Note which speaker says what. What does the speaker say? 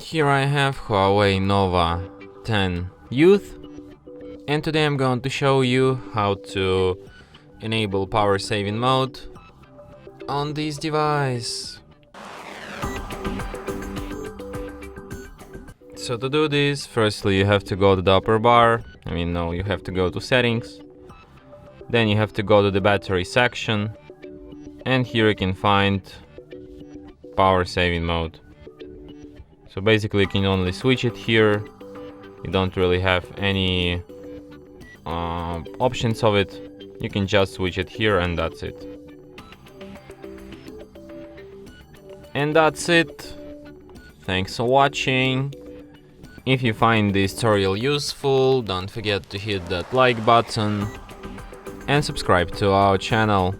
Speaker 1: Here I have HUAWEI Nova 10 Youth, and today I'm going to show you how to enable power saving mode on this device. So to do this, firstly you have to go to the upper bar, you have to go to settings, then you have to go to the battery section, and here you can find power saving mode. So basically you can only switch it here, you don't really have any options of it, you can just switch it here and that's it. And that's it. Thanks for watching. If you find this tutorial useful, don't forget to hit that like button and subscribe to our channel.